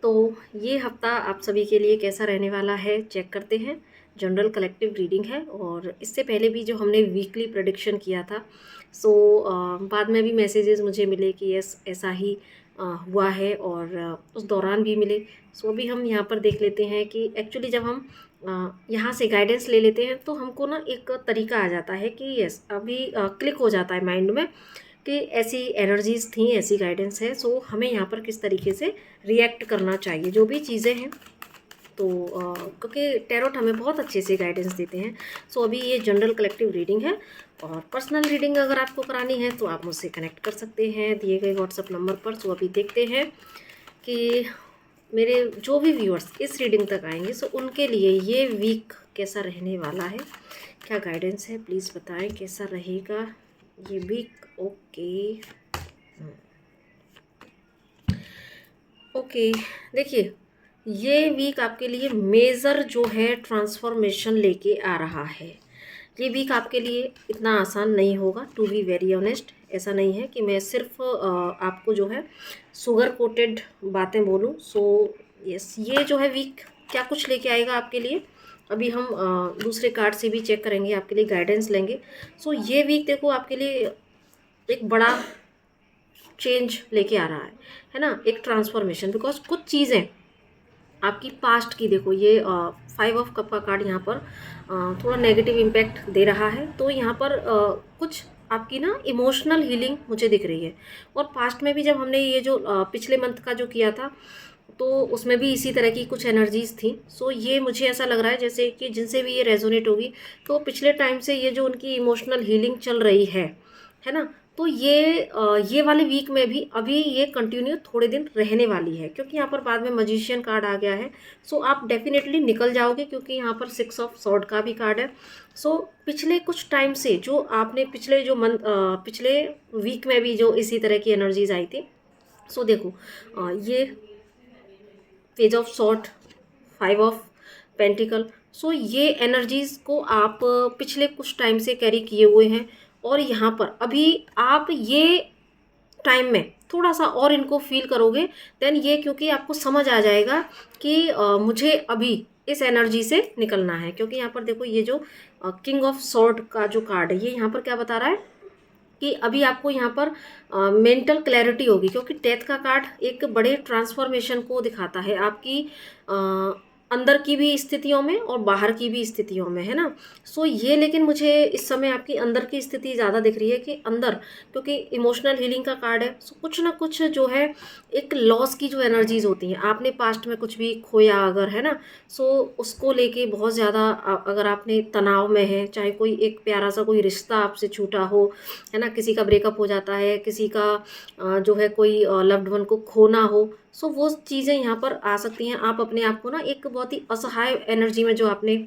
तो ये हफ्ता आप सभी के लिए कैसा रहने वाला है चेक करते हैं। जनरल कलेक्टिव रीडिंग है और इससे पहले भी जो हमने वीकली प्रेडिक्शन किया था, सो बाद में भी मैसेजेस मुझे मिले कि यस ऐसा ही हुआ है और उस दौरान भी मिले। सो अभी हम यहाँ पर देख लेते हैं कि एक्चुअली जब हम यहाँ से गाइडेंस ले लेते हैं तो हमको ना एक तरीका आ जाता है कि यस अभी क्लिक हो जाता है माइंड में कि ऐसी एनर्जीज थी, ऐसी गाइडेंस है, सो हमें यहाँ पर किस तरीके से रिएक्ट करना चाहिए जो भी चीज़ें हैं। तो क्योंकि टैरोट हमें बहुत अच्छे से गाइडेंस देते हैं। सो अभी ये जनरल कलेक्टिव रीडिंग है और पर्सनल रीडिंग अगर आपको करानी है तो आप मुझसे कनेक्ट कर सकते हैं दिए गए व्हाट्सएप नंबर पर। सो अभी देखते हैं कि मेरे जो भी व्यूअर्स इस रीडिंग तक आएंगे सो उनके लिए ये वीक कैसा रहने वाला है, क्या गाइडेंस है, प्लीज़ बताएं कैसा रहेगा ये वीक। ओके ओके, देखिए ये वीक आपके लिए मेजर जो है ट्रांसफॉर्मेशन लेके आ रहा है। ये वीक आपके लिए इतना आसान नहीं होगा, टू बी वेरी ऑनेस्ट। ऐसा नहीं है कि मैं सिर्फ आपको जो है शुगर कोटेड बातें बोलूं। सो यस, ये जो है वीक क्या कुछ लेके आएगा आपके लिए, अभी हम दूसरे कार्ड से भी चेक करेंगे, आपके लिए गाइडेंस लेंगे। सो ये वीक देखो आपके लिए एक बड़ा चेंज लेके आ रहा है ना, एक ट्रांसफॉर्मेशन। बिकॉज कुछ चीज़ें आपकी पास्ट की, देखो ये 5 ऑफ कप का कार्ड यहाँ पर थोड़ा नेगेटिव इम्पैक्ट दे रहा है। तो यहाँ पर कुछ आपकी ना इमोशनल हीलिंग मुझे दिख रही है। और पास्ट में भी जब हमने ये जो पिछले मंथ का जो किया था तो उसमें भी इसी तरह की कुछ एनर्जीज थी। सो ये मुझे ऐसा लग रहा है जैसे कि जिनसे भी ये रेजोनेट होगी तो पिछले टाइम से ये जो उनकी इमोशनल हीलिंग चल रही है ना, तो ये वाले वीक में भी अभी ये कंटिन्यू थोड़े दिन रहने वाली है। क्योंकि यहाँ पर बाद में मजिशियन कार्ड आ गया है। सो आप डेफिनेटली निकल जाओगे क्योंकि यहाँ पर 6 ऑफ सॉर्ड का भी कार्ड है। सो पिछले कुछ टाइम से जो आपने पिछले जो मंथ पिछले वीक में भी जो इसी तरह की एनर्जीज आई थी। सो देखो ये page of sword, 5 of pentacles. So ये एनर्जीज को आप पिछले कुछ टाइम से कैरी किए हुए हैं और यहाँ पर अभी आप ये टाइम में थोड़ा सा और इनको फील करोगे देन ये, क्योंकि आपको समझ आ जाएगा कि मुझे अभी इस एनर्जी से निकलना है। क्योंकि यहाँ पर देखो ये जो किंग ऑफ सॉर्ड का जो कार्ड है ये यहाँ पर क्या बता रहा है कि अभी आपको यहाँ पर मेंटल क्लैरिटी होगी। क्योंकि डेथ का कार्ड एक बड़े ट्रांसफॉर्मेशन को दिखाता है आपकी अंदर की भी स्थितियों में और बाहर की भी स्थितियों में, है ना। सो ये लेकिन मुझे इस समय आपकी अंदर की स्थिति ज़्यादा दिख रही है कि अंदर, क्योंकि इमोशनल हीलिंग का कार्ड है। सो कुछ ना कुछ जो है एक लॉस की जो एनर्जीज होती हैं, आपने पास्ट में कुछ भी खोया अगर, है ना, सो उसको लेके बहुत ज़्यादा अगर आपने तनाव में है, चाहे कोई एक प्यारा सा कोई रिश्ता आपसे छूटा हो, है ना, किसी का ब्रेकअप हो जाता है, किसी का जो है कोई लव्ड वन को खोना हो। सो वो चीज़ें यहाँ पर आ सकती हैं। आप अपने आप को ना एक बहुत ही असहाय एनर्जी में जो आपने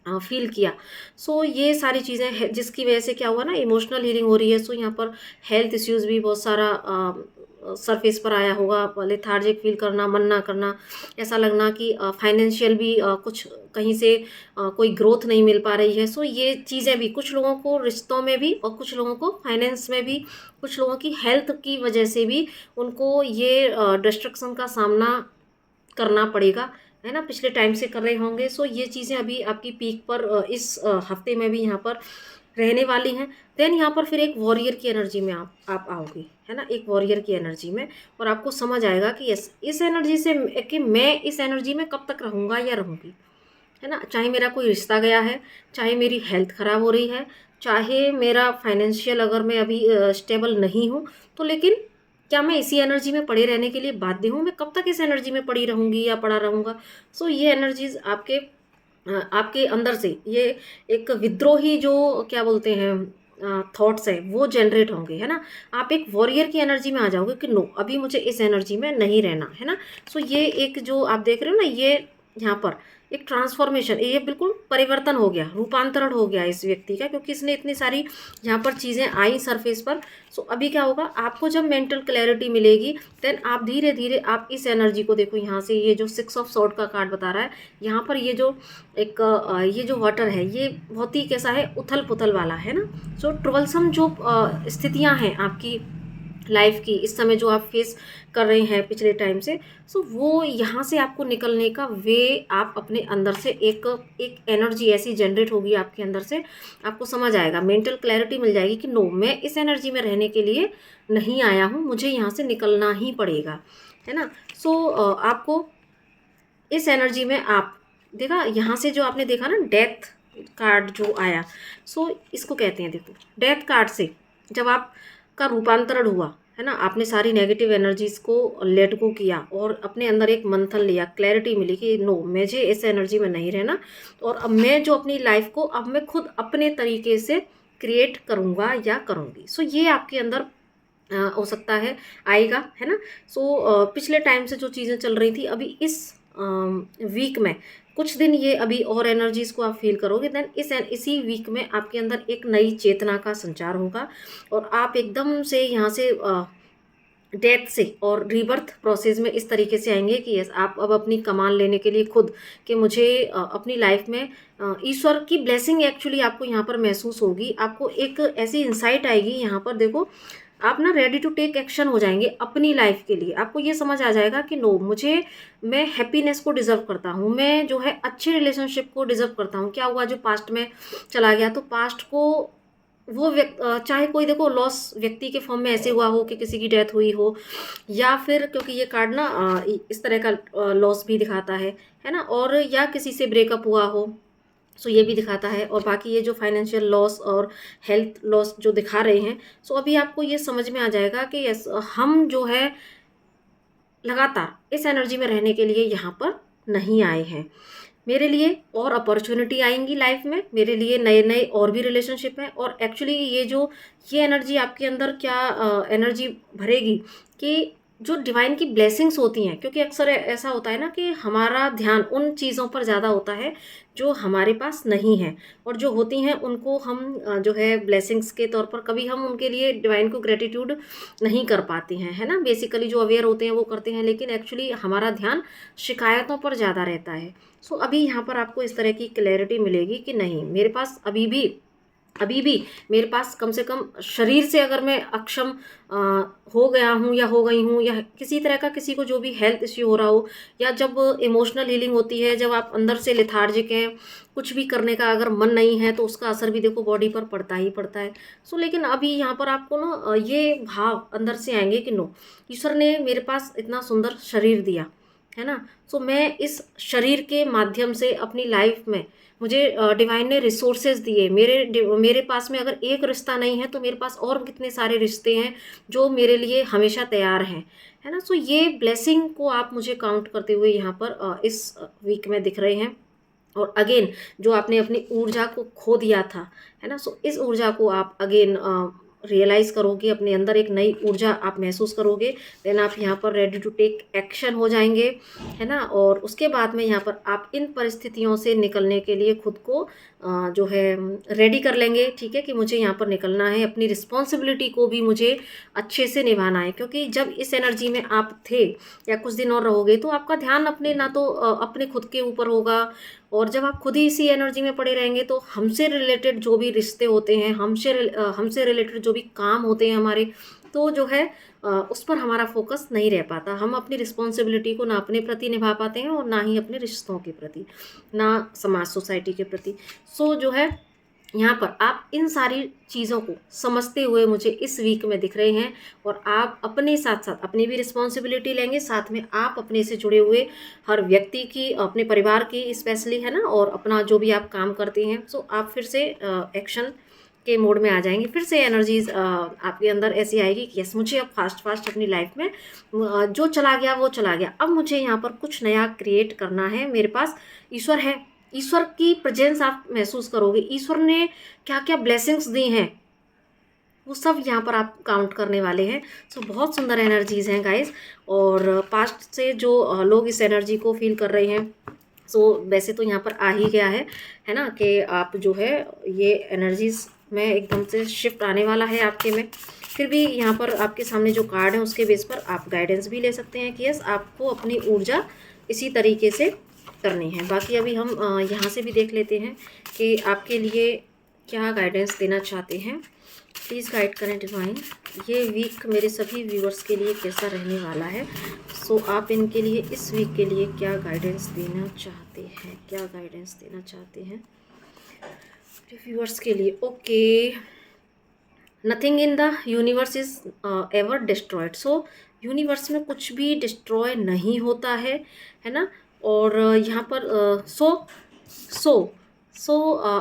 फील किया। सो ये सारी चीज़ें हैं जिसकी वजह से क्या हुआ ना, इमोशनल हीलिंग हो रही है। सो यहाँ पर हेल्थ इश्यूज़ भी बहुत सारा सरफेस पर आया होगा। लेथार्जिक फील करना, मन ना करना, ऐसा लगना कि फाइनेंशियल भी कुछ कहीं से कोई ग्रोथ नहीं मिल पा रही है। सो ये चीज़ें भी कुछ लोगों को रिश्तों में भी और कुछ लोगों को फाइनेंस में भी, कुछ लोगों की हेल्थ की वजह से भी उनको ये डिस्ट्रक्शन का सामना करना पड़ेगा, है ना, पिछले टाइम से कर रहे होंगे। सो ये चीज़ें अभी आपकी पीक पर इस हफ्ते में भी यहाँ पर रहने वाली हैं। देन यहाँ पर फिर एक वॉरियर की एनर्जी में आप आओगे, है ना, एक वॉरियर की एनर्जी में, और आपको समझ आएगा कि इस एनर्जी से कि मैं इस एनर्जी में कब तक रहूँगा या रहूँगी, है ना। चाहे मेरा कोई रिश्ता गया है, चाहे मेरी हेल्थ ख़राब हो रही है, चाहे मेरा फाइनेंशियल अगर मैं अभी स्टेबल नहीं हूँ, तो लेकिन क्या मैं इसी एनर्जी में पड़े रहने के लिए बाध्य हूँ? मैं कब तक इस एनर्जी में पड़ी रहूँगी या पड़ा रहूँगा? सो ये एनर्जीज आपके अंदर से ये एक विद्रोही जो क्या बोलते हैं थॉट्स है वो जनरेट होंगे, है ना। आप एक वॉरियर की एनर्जी में आ जाओगे कि नो, अभी मुझे इस एनर्जी में नहीं रहना, है ना। सो ये एक जो आप देख रहे हो ना, ये यहाँ पर एक ट्रांसफॉर्मेशन, ये बिल्कुल परिवर्तन हो गया, रूपांतरण हो गया इस व्यक्ति का, क्योंकि इसने इतनी सारी यहाँ पर चीज़ें आई सरफेस पर। सो अभी क्या होगा, आपको जब मेंटल क्लैरिटी मिलेगी देन आप धीरे धीरे आप इस एनर्जी को देखो। यहाँ से ये जो 6 ऑफ सॉर्ड का कार्ड बता रहा है, यहाँ पर ये जो एक ये जो वाटर है ये बहुत ही कैसा है, उथल पुथल वाला, है ना। सो ट्रबलसम जो स्थितियाँ हैं आपकी लाइफ की इस समय जो आप फेस कर रहे हैं पिछले टाइम से, सो वो यहाँ से आपको निकलने का वे आप अपने अंदर से एक एक एनर्जी ऐसी जनरेट होगी आपके अंदर से, आपको समझ आएगा, मेंटल क्लैरिटी मिल जाएगी कि नो, मैं इस एनर्जी में रहने के लिए नहीं आया हूँ, मुझे यहाँ से निकलना ही पड़ेगा, है ना। सो आपको इस एनर्जी में आप देखा यहाँ से जो आपने देखा ना डेथ कार्ड जो आया, सो इसको कहते हैं, देखो डेथ कार्ड से जब आपका रूपांतरण हुआ है ना, आपने सारी नेगेटिव एनर्जीज को लेट गो किया और अपने अंदर एक मंथन लिया, क्लैरिटी मिली कि नो, मुझे इस एनर्जी में नहीं रहना, और अब मैं जो अपनी लाइफ को अब मैं खुद अपने तरीके से क्रिएट करूँगा या करूँगी। सो ये आपके अंदर हो सकता है आएगा, है ना। सो पिछले टाइम से जो चीज़ें चल रही थी, अभी इस वीक में कुछ दिन ये अभी और एनर्जीज को आप फील करोगे, देन इसी वीक में आपके अंदर एक नई चेतना का संचार होगा और आप एकदम से यहाँ से डेथ से और रीबर्थ प्रोसेस में इस तरीके से आएंगे कि यस, आप अब अपनी कमान लेने के लिए खुद कि मुझे अपनी लाइफ में ईश्वर की ब्लेसिंग एक्चुअली आपको यहाँ पर महसूस होगी, आपको एक ऐसी इंसाइट आएगी यहाँ पर, देखो आप ना रेडी टू टेक एक्शन हो जाएंगे अपनी लाइफ के लिए। आपको ये समझ आ जाएगा कि नो, मैं हैप्पीनेस को डिजर्व करता हूँ, मैं जो है अच्छे रिलेशनशिप को डिजर्व करता हूँ। क्या हुआ जो पास्ट में चला गया, तो पास्ट को वो चाहे कोई देखो लॉस व्यक्ति के फॉर्म में ऐसे हुआ हो कि किसी की डेथ हुई हो, या फिर क्योंकि ये कार्ड ना इस तरह का लॉस भी दिखाता है ना, और या किसी से ब्रेकअप हुआ हो, सो ये भी दिखाता है। और बाकी ये जो फाइनेंशियल लॉस और हेल्थ लॉस जो दिखा रहे हैं, सो अभी आपको ये समझ में आ जाएगा कि यस, हम जो है लगातार इस एनर्जी में रहने के लिए यहाँ पर नहीं आए हैं। मेरे लिए और अपॉर्चुनिटी आएंगी लाइफ में, मेरे लिए नए नए और भी रिलेशनशिप हैं, और एक्चुअली ये एनर्जी आपके अंदर क्या एनर्जी भरेगी कि जो डिवाइन की ब्लेसिंग्स होती हैं, क्योंकि अक्सर ऐसा होता है ना कि हमारा ध्यान उन चीज़ों पर ज़्यादा होता है जो हमारे पास नहीं है, और जो होती हैं उनको हम जो है ब्लेसिंग्स के तौर पर कभी हम उनके लिए डिवाइन को ग्रेटिट्यूड नहीं कर पाते हैं, है ना। बेसिकली जो अवेयर होते हैं वो करते हैं, लेकिन एक्चुअली हमारा ध्यान शिकायतों पर ज़्यादा रहता है। सो अभी यहाँ पर आपको इस तरह की क्लैरिटी मिलेगी कि नहीं, मेरे पास अभी भी मेरे पास कम से कम शरीर से अगर मैं अक्षम हो गया हूँ या हो गई हूँ, या किसी तरह का किसी को जो भी हेल्थ इश्यू हो रहा हो, या जब इमोशनल हीलिंग होती है, जब आप अंदर से लेथार्जिक हैं, कुछ भी करने का अगर मन नहीं है, तो उसका असर भी देखो बॉडी पर पड़ता ही पड़ता है। सो लेकिन अभी यहाँ पर आपको ना ये भाव अंदर से आएंगे कि नो, ईश्वर ने मेरे पास इतना सुंदर शरीर दिया है ना, सो मैं इस शरीर के माध्यम से अपनी लाइफ में मुझे डिवाइन ने रिसोर्सेज दिए, मेरे पास में अगर एक रिश्ता नहीं है तो मेरे पास और कितने सारे रिश्ते हैं जो मेरे लिए हमेशा तैयार हैं, है ना। सो ये ब्लेसिंग को आप मुझे काउंट करते हुए यहाँ पर इस वीक में दिख रहे हैं। और अगेन जो आपने अपनी ऊर्जा को खो दिया था, है ना, सो इस ऊर्जा को आप अगेन रियलाइज़ करोगे, अपने अंदर एक नई ऊर्जा आप महसूस करोगे, देन आप यहाँ पर रेडी टू टेक एक्शन हो जाएंगे, है ना। और उसके बाद में यहाँ पर आप इन परिस्थितियों से निकलने के लिए खुद को जो है रेडी कर लेंगे, ठीक है, कि मुझे यहाँ पर निकलना है, अपनी रिस्पॉन्सिबिलिटी को भी मुझे अच्छे से निभाना है। क्योंकि जब इस एनर्जी में आप थे या कुछ दिन और रहोगे तो आपका ध्यान अपने ना तो अपने खुद के ऊपर होगा, और जब आप खुद ही इसी एनर्जी में पड़े रहेंगे तो हमसे रिलेटेड जो भी रिश्ते होते हैं, हमसे रिलेटेड जो भी काम होते हैं हमारे, तो जो है उस पर हमारा फोकस नहीं रह पाता, हम अपनी रिस्पॉन्सिबिलिटी को ना अपने प्रति निभा पाते हैं और ना ही अपने रिश्तों के प्रति, ना समाज सोसाइटी के प्रति। सो जो है यहाँ पर आप इन सारी चीज़ों को समझते हुए मुझे इस वीक में दिख रहे हैं, और आप अपने साथ साथ अपनी भी रिस्पॉन्सिबिलिटी लेंगे, साथ में आप अपने से जुड़े हुए हर व्यक्ति की, अपने परिवार की स्पेशली, है ना, और अपना जो भी आप काम करते हैं, सो आप फिर से एक्शन के मोड में आ जाएंगे। फिर से एनर्जीज आपके अंदर ऐसी आएगी कि यस, मुझे अब फास्ट अपनी लाइफ में जो चला गया वो चला गया, अब मुझे यहाँ पर कुछ नया क्रिएट करना है। मेरे पास ईश्वर है, ईश्वर की प्रेजेंस आप महसूस करोगे, ईश्वर ने क्या क्या ब्लेसिंग्स दी हैं वो सब यहाँ पर आप काउंट करने वाले हैं। सो बहुत सुंदर एनर्जीज़ हैं गाइस, और पास्ट से जो लोग इस एनर्जी को फील कर रहे हैं, सो वैसे तो यहाँ पर आ ही गया है ना, कि आप जो है ये एनर्जीज़ में एकदम से शिफ्ट आने वाला है आपके में। फिर भी यहाँ पर आपके सामने जो कार्ड है उसके बेस पर आप गाइडेंस भी ले सकते हैं कि यस, आपको अपनी ऊर्जा इसी तरीके से करनी है। बाकी अभी हम यहाँ से भी देख लेते हैं कि आपके लिए क्या गाइडेंस देना चाहते हैं प्लीज़ गाइड करें डिवाइन, ये वीक मेरे सभी व्यूअर्स के लिए कैसा रहने वाला है। सो आप इनके लिए इस वीक के लिए क्या गाइडेंस देना चाहते हैं, क्या गाइडेंस देना चाहते हैं व्यूअर्स के लिए। Okay, nothing in the universe is ever destroyed. So universe में कुछ भी डिस्ट्रॉय नहीं होता है ना। और यहाँ पर सो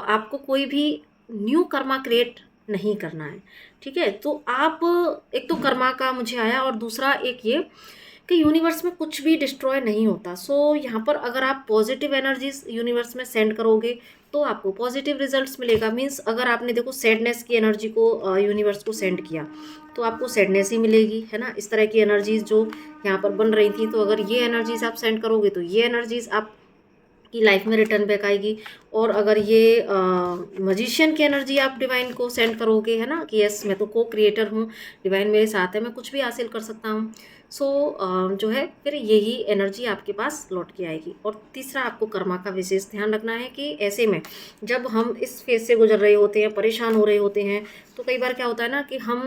आपको कोई भी न्यू कर्मा क्रिएट नहीं करना है, ठीक है। तो आप, एक तो कर्मा का मुझे आया और दूसरा एक ये कि यूनिवर्स में कुछ भी डिस्ट्रॉय नहीं होता। सो यहाँ पर अगर आप पॉजिटिव एनर्जीज यूनिवर्स में सेंड करोगे तो आपको पॉजिटिव रिजल्ट्स मिलेगा। मीन्स अगर आपने देखो सैडनेस की एनर्जी को यूनिवर्स को सेंड किया तो आपको सैडनेस ही मिलेगी, है ना। इस तरह की एनर्जीज जो यहाँ पर बन रही थी, तो अगर ये एनर्जीज आप सेंड करोगे तो ये एनर्जीज आप की लाइफ में रिटर्न बैक आएगी। और अगर ये मजिशियन की एनर्जी आप डिवाइन को सेंड करोगे, है ना, कि यस मैं तो को क्रिएटर हूँ, डिवाइन मेरे साथ है, मैं कुछ भी हासिल कर सकता हूँ। सो जो है फिर यही एनर्जी आपके पास लौट के आएगी। और तीसरा, आपको कर्मा का विशेष ध्यान रखना है कि ऐसे में जब हम इस फेज से गुजर रहे होते हैं, परेशान हो रहे होते हैं, तो कई बार क्या होता है ना कि हम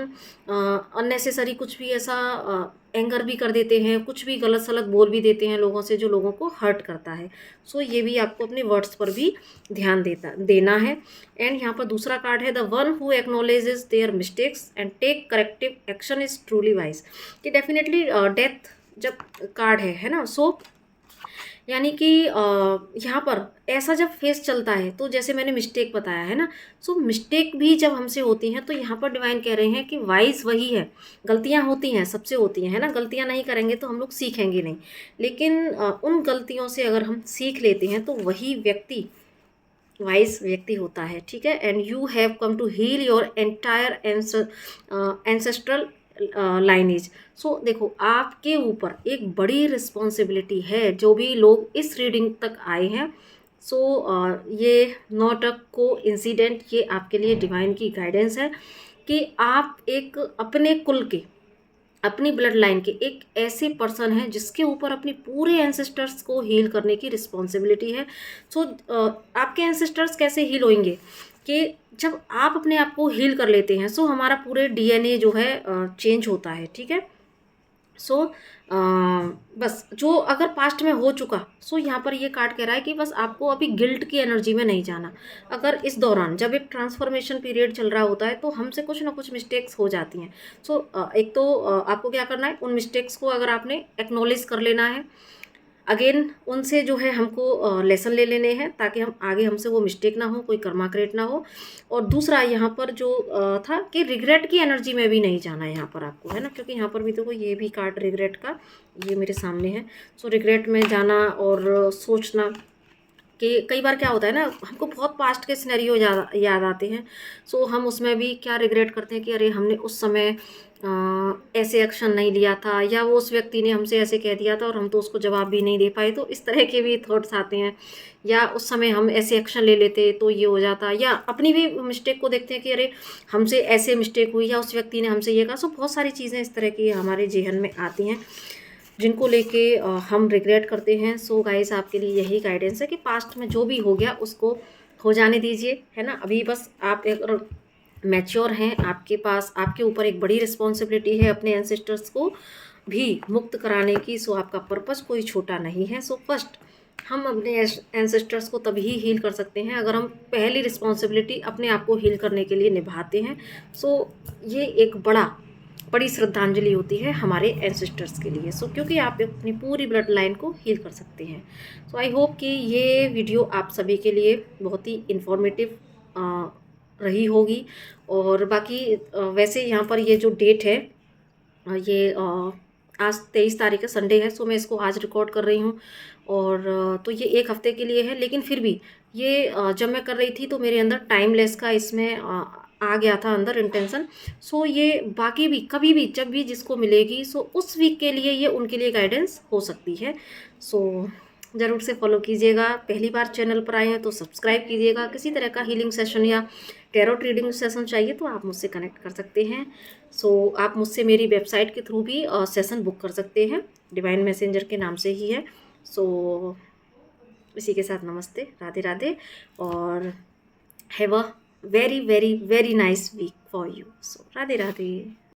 अननेसेसरी कुछ भी ऐसा एंगर भी कर देते हैं, कुछ भी गलत सलत बोल भी देते हैं लोगों से जो लोगों को हर्ट करता है। सो ये भी आपको अपने वर्ड्स पर भी ध्यान देना है। एंड यहाँ पर दूसरा कार्ड है, the one who acknowledges their mistakes and take corrective action is truly wise. कि डेफिनेटली डेथ जब कार्ड है ना। सो यानी कि यहाँ पर ऐसा जब फेस चलता है तो जैसे मैंने मिस्टेक बताया है ना। सो मिस्टेक भी जब हमसे होती हैं तो यहाँ पर डिवाइन कह रहे हैं कि वाइज वही है। गलतियाँ होती हैं, सबसे होती हैं, है ना। गलतियाँ नहीं करेंगे तो हम लोग सीखेंगे नहीं, लेकिन उन गलतियों से अगर हम सीख लेते हैं तो वही व्यक्ति वाइज व्यक्ति होता है, ठीक है। And you have come to heal your entire ancestral lineage. So देखो, आपके ऊपर एक बड़ी रिस्पॉन्सिबिलिटी है, जो भी लोग इस रीडिंग तक आए हैं। सो ये नॉट अ को इंसिडेंट, ये आपके लिए डिवाइन की गाइडेंस है कि आप एक अपने कुल के, अपनी ब्लड लाइन के एक ऐसे पर्सन हैं जिसके ऊपर अपने पूरे एंसेस्टर्स को हील करने की रिस्पॉन्सिबिलिटी है। सो आपके एंसेस्टर्स कैसे हील होंगे कि जब आप अपने आप को हील कर लेते हैं, सो हमारा पूरे डीएनए जो है चेंज होता है, ठीक है। सो बस जो अगर पास्ट में हो चुका, सो यहाँ पर ये कार्ड कह रहा है कि बस आपको अभी गिल्ट की एनर्जी में नहीं जाना। अगर इस दौरान जब एक ट्रांसफॉर्मेशन पीरियड चल रहा होता है तो हमसे कुछ ना कुछ मिस्टेक्स हो जाती हैं। सो एक तो आपको क्या करना है, उन मिस्टेक्स को अगर आपने एक्नॉलेज कर लेना है, अगेन उनसे जो है हमको लेसन ले लेने हैं ताकि हम आगे हमसे वो मिस्टेक ना हो, कोई कर्मा क्रिएट ना हो। और दूसरा यहाँ पर जो था कि रिग्रेट की एनर्जी में भी नहीं जाना है यहाँ पर आपको, है ना, क्योंकि यहाँ पर भी देखो ये भी कार्ड रिग्रेट का ये मेरे सामने है। सो रिग्रेट में जाना और सोचना कि कई बार क्या होता है ना, हमको बहुत पास्ट के सिनेरियो याद आते हैं। सो हम उसमें भी क्या रिग्रेट करते हैं कि अरे हमने उस समय ऐसे एक्शन नहीं लिया था, या वो उस व्यक्ति ने हमसे ऐसे कह दिया था और हम तो उसको जवाब भी नहीं दे पाए। तो इस तरह के भी थॉट्स आते हैं, या उस समय हम ऐसे एक्शन ले लेते तो ये हो जाता, या अपनी भी मिस्टेक को देखते हैं कि अरे हमसे ऐसे मिस्टेक हुई, या उस व्यक्ति ने हमसे ये कहा। सो बहुत सारी चीज़ें इस तरह की हमारे जेहन में आती हैं जिनको लेके हम रिग्रेट करते हैं। सो गाइस, आपके लिए यही गाइडेंस है कि पास्ट में जो भी हो गया उसको हो जाने दीजिए, है ना। अभी बस आप एक मैच्योर हैं, आपके पास, आपके ऊपर एक बड़ी रिस्पॉन्सिबिलिटी है अपने एंसेस्टर्स को भी मुक्त कराने की। सो आपका पर्पस कोई छोटा नहीं है। सो फर्स्ट हम अपने एंसेस्टर्स को तभी हील कर सकते हैं अगर हम पहली रिस्पॉन्सिबिलिटी अपने आप को हील करने के लिए निभाते हैं। सो ये एक बड़ी श्रद्धांजलि होती है हमारे एंसेस्टर्स के लिए। सो क्योंकि आप अपनी पूरी ब्लड लाइन को हील कर सकते हैं। सो आई होप कि ये वीडियो आप सभी के लिए बहुत ही इन्फॉर्मेटिव रही होगी। और बाकी वैसे यहाँ पर ये जो डेट है, ये आज 23 तारीख है, संडे है। सो मैं इसको आज रिकॉर्ड कर रही हूँ, और तो ये एक हफ्ते के लिए है। लेकिन फिर भी ये जब मैं कर रही थी तो मेरे अंदर टाइमलेस का इसमें आ गया था अंदर इंटेंशन। सो ये बाकी भी कभी भी जब भी जिसको मिलेगी, सो उस वीक के लिए ये उनके लिए गाइडेंस हो सकती है। सो ज़रूर से फॉलो कीजिएगा। पहली बार चैनल पर आए हैं तो सब्सक्राइब कीजिएगा। किसी तरह का हीलिंग सेशन या टैरोट रीडिंग सेशन चाहिए तो आप मुझसे कनेक्ट कर सकते हैं। सो आप मुझसे मेरी वेबसाइट के थ्रू भी सेशन बुक कर सकते हैं, डिवाइन मैसेंजर के नाम से ही है। सो इसी के साथ नमस्ते, राधे राधे, और have a very very very nice week for you. So Radhe Radhe.